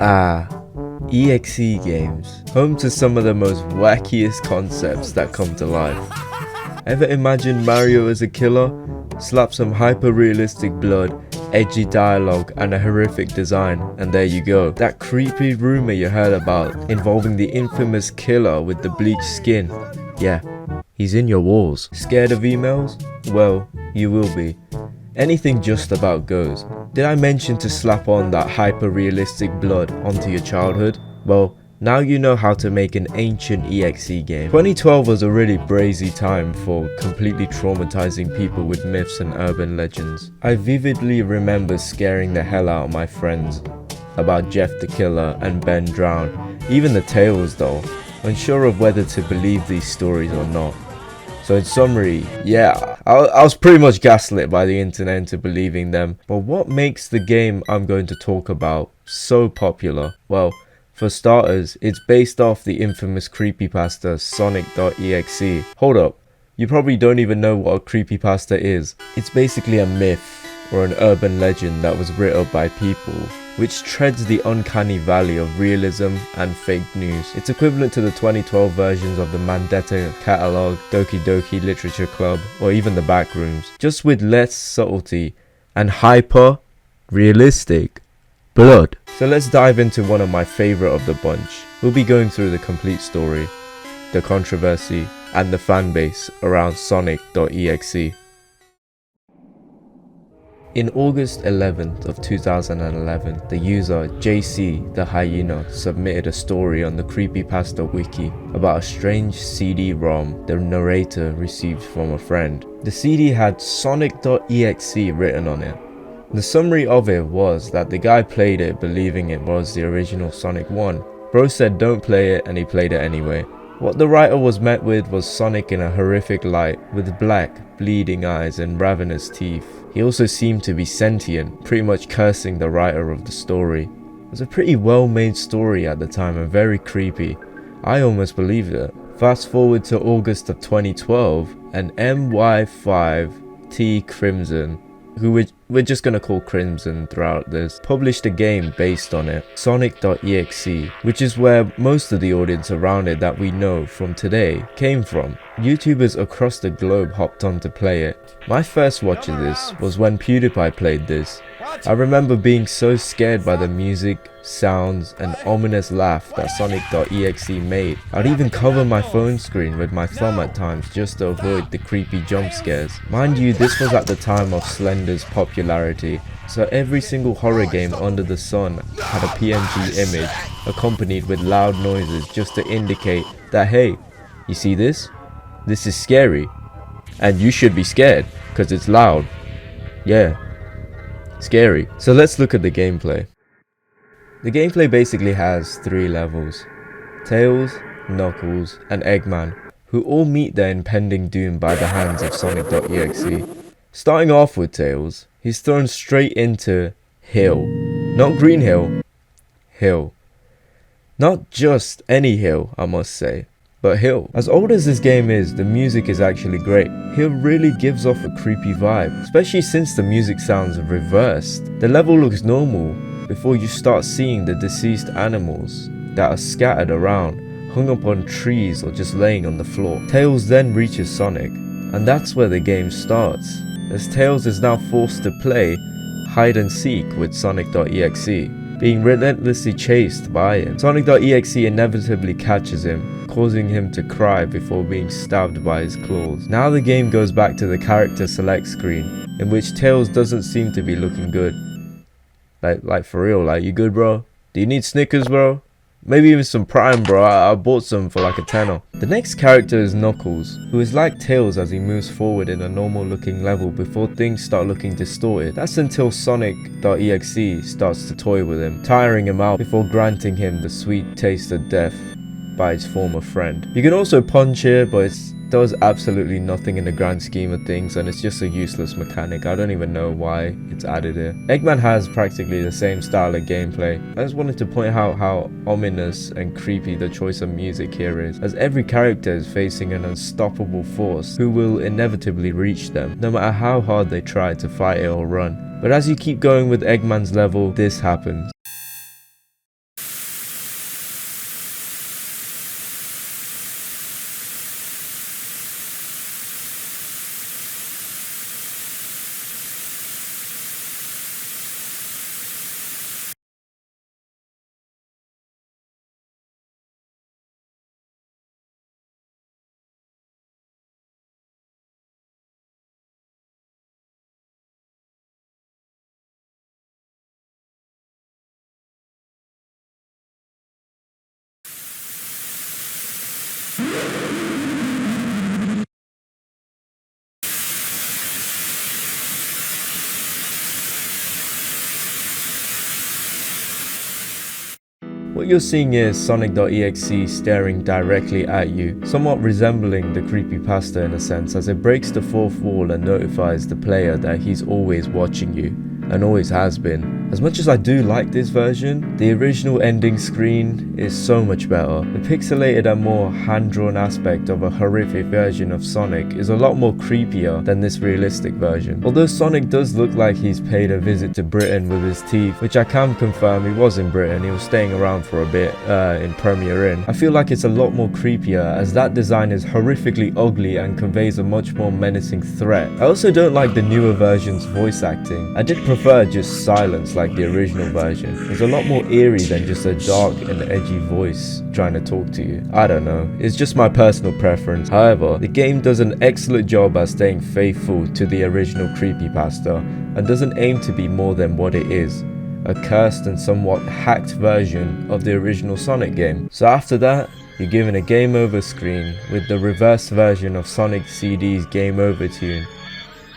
EXE games, home to some of the most wackiest concepts that come to life. Ever imagine Mario as a killer? Slap some hyper-realistic blood, edgy dialogue and a horrific design, and there you go. That creepy rumor you heard about involving the infamous killer with the bleached skin. Yeah, he's in your walls. Scared of emails? Well, you will be. Anything just about goes. Did I mention to slap on that hyper-realistic blood onto your childhood? Well, now you know how to make an ancient EXE game. 2012 was a really brazy time for completely traumatizing people with myths and urban legends. I vividly remember scaring the hell out of my friends about Jeff the Killer and Ben Drown, even the tales though, unsure of whether to believe these stories or not. So in summary, yeah, I was pretty much gaslit by the internet into believing them. But what makes the game I'm going to talk about so popular? Well, for starters, it's based off the infamous creepypasta Sonic.Exe. Hold up, you probably don't even know what a creepypasta is. It's basically a myth or an urban legend that was written up by people, which treads the uncanny valley of realism and fake news. It's equivalent to the 2012 versions of the Mandetta Catalog, Doki Doki Literature Club, or even the Backrooms, just with less subtlety and hyper-realistic blood. So let's dive into one of my favourite of the bunch. We'll be going through the complete story, the controversy, and the fanbase around Sonic.Exe. In August 11th of 2011, the user JC the Hyena submitted a story on the Creepypasta wiki about a strange CD-ROM the narrator received from a friend. The CD had Sonic.Exe written on it. The summary of it was that the guy played it believing it was the original Sonic 1. Bro said don't play it and he played it anyway. What the writer was met with was Sonic in a horrific light with black, bleeding eyes and ravenous teeth. He also seemed to be sentient, pretty much cursing the writer of the story. It was a pretty well made story at the time and very creepy. I almost believed it. Fast forward to August of 2012 and MY5T Crimson, who we're just gonna call Crimson throughout this, published a game based on it, Sonic.Exe, which is where most of the audience around it that we know from today came from. YouTubers across the globe hopped on to play it. My first watch of this was when PewDiePie played this. I remember being so scared by the music, sounds and ominous laugh that Sonic.Exe made. I'd even cover my phone screen with my thumb at times just to avoid the creepy jump scares. Mind you, this was at the time of Slender's popularity, so every single horror game under the sun had a PNG image accompanied with loud noises just to indicate that, hey, you see this? This is scary. And you should be scared, because it's loud. Yeah. Scary. So let's look at the gameplay. The gameplay basically has 3 levels. Tails, Knuckles, and Eggman, who all meet their impending doom by the hands of Sonic.Exe. Starting off with Tails, he's thrown straight into Hill. Not Green Hill, Hill. Not just any hill, I must say, but Hill. As old as this game is, the music is actually great. Hill really gives off a creepy vibe, especially since the music sounds reversed. The level looks normal before you start seeing the deceased animals that are scattered around, hung up on trees or just laying on the floor. Tails then reaches Sonic, and that's where the game starts, as Tails is now forced to play hide and seek with Sonic.Exe, being relentlessly chased by him. Sonic.Exe inevitably catches him, causing him to cry before being stabbed by his claws. Now the game goes back to the character select screen, in which Tails doesn't seem to be looking good. Like for real, like, you good, bro? Do you need Snickers, bro? Maybe even some Prime, bro. I bought some for like a tenner. The next character is Knuckles, who is like Tails as he moves forward in a normal looking level before things start looking distorted. That's until Sonic.Exe starts to toy with him, tiring him out before granting him the sweet taste of death by his former friend. You can also punch here, but it does absolutely nothing in the grand scheme of things, and it's just a useless mechanic. I don't even know why it's added here. Eggman has practically the same style of gameplay. I just wanted to point out how ominous and creepy the choice of music here is, as every character is facing an unstoppable force who will inevitably reach them, no matter how hard they try to fight it or run. But as you keep going with Eggman's level, this happens. What you're seeing here is Sonic.Exe staring directly at you, somewhat resembling the creepypasta in a sense, as it breaks the fourth wall and notifies the player that he's always watching you, and always has been. As much as I do like this version, the original ending screen is so much better. The pixelated and more hand-drawn aspect of a horrific version of Sonic is a lot more creepier than this realistic version. Although Sonic does look like he's paid a visit to Britain with his teeth, which I can confirm he was in Britain, he was staying around for a bit in Premier Inn. I feel like it's a lot more creepier as that design is horrifically ugly and conveys a much more menacing threat. I also don't like the newer version's voice acting. I did prefer just silence like the original version. It's a lot more eerie than just a dark and edgy voice trying to talk to you. I don't know, it's just my personal preference. However, the game does an excellent job at staying faithful to the original creepypasta and doesn't aim to be more than what it is, a cursed and somewhat hacked version of the original Sonic game. So after that, you're given a game over screen with the reverse version of Sonic CD's game over tune.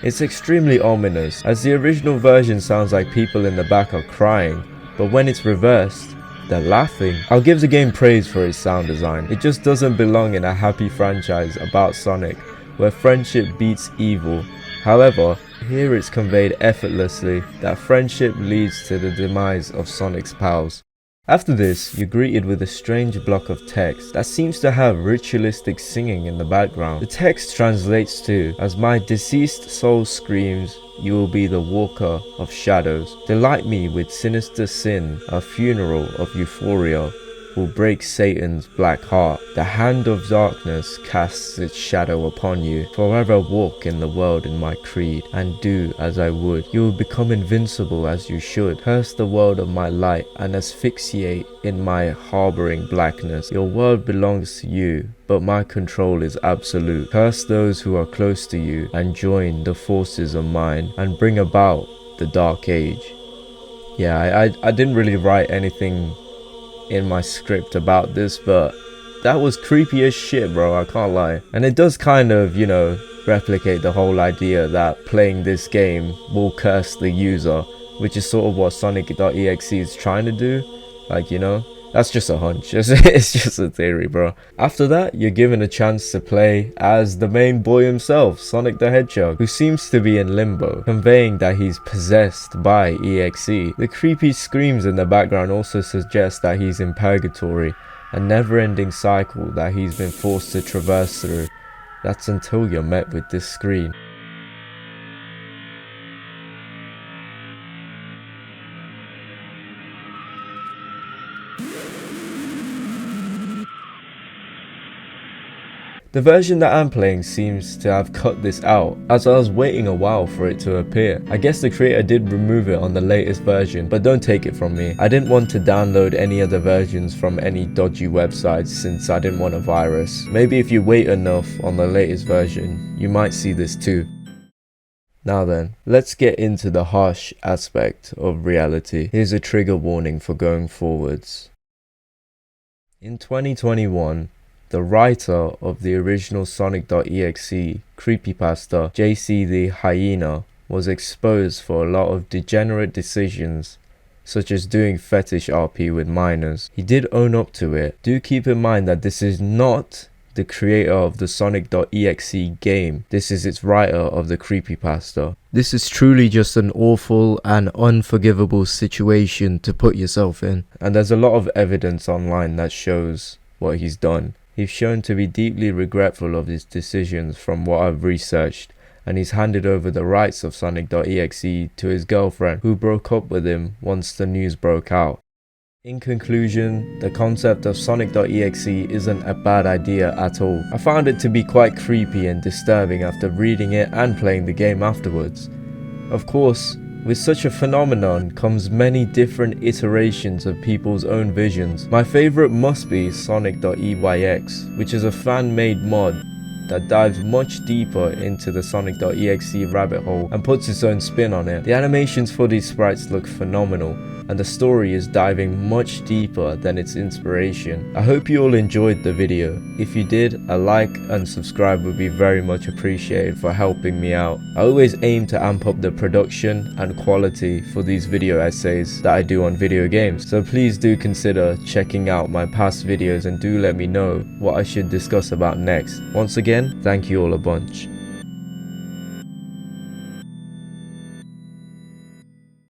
It's extremely ominous, as the original version sounds like people in the back are crying, but when it's reversed, they're laughing. I'll give the game praise for its sound design. It just doesn't belong in a happy franchise about Sonic, where friendship beats evil. However, here it's conveyed effortlessly that friendship leads to the demise of Sonic's pals. After this, you're greeted with a strange block of text that seems to have ritualistic singing in the background. The text translates to, "As my deceased soul screams, you will be the walker of shadows. Delight me with sinister sin, a funeral of euphoria will break Satan's black heart. The hand of darkness casts its shadow upon you. Forever walk in the world in my creed, and do as I would. You will become invincible as you should. Curse the world of my light, and asphyxiate in my harboring blackness. Your world belongs to you, but my control is absolute. Curse those who are close to you, and join the forces of mine, and bring about the dark age." Yeah, I didn't really write anything in my script about this, but that was creepy as shit, bro, I can't lie. And it does kind of, you know, replicate the whole idea that playing this game will curse the user, which is sort of what Sonic.exe is trying to do. Like, you know, that's just a hunch. It's just a theory, bro. After that, you're given a chance to play as the main boy himself, Sonic the Hedgehog, who seems to be in limbo, conveying that he's possessed by EXE. The creepy screams in the background also suggest that he's in purgatory, a never-ending cycle that he's been forced to traverse through. That's until you're met with this screen. The version that I'm playing seems to have cut this out, as I was waiting a while for it to appear. I guess the creator did remove it on the latest version, but don't take it from me. I didn't want to download any other versions from any dodgy websites since I didn't want a virus. Maybe if you wait enough on the latest version, you might see this too. Now then, let's get into the harsh aspect of reality. Here's a trigger warning for going forwards. In 2021, the writer of the original Sonic.exe creepypasta, JC the Hyena, was exposed for a lot of degenerate decisions, such as doing fetish RP with minors. He did own up to it. Do keep in mind that this is not the creator of the Sonic.exe game. This is its writer of the creepypasta. This is truly just an awful and unforgivable situation to put yourself in. And there's a lot of evidence online that shows what he's done. He's shown to be deeply regretful of his decisions from what I've researched, and he's handed over the rights of Sonic.exe to his girlfriend, who broke up with him once the news broke out. In conclusion, the concept of Sonic.exe isn't a bad idea at all. I found it to be quite creepy and disturbing after reading it and playing the game afterwards. Of course, with such a phenomenon comes many different iterations of people's own visions. My favorite must be Sonic.exe, which is a fan-made mod that dives much deeper into the Sonic.exe rabbit hole and puts its own spin on it. The animations for these sprites look phenomenal, and the story is diving much deeper than its inspiration. I hope you all enjoyed the video. If you did, a like and subscribe would be very much appreciated for helping me out. I always aim to amp up the production and quality for these video essays that I do on video games, so please do consider checking out my past videos and do let me know what I should discuss about next. Once again, thank you all a bunch.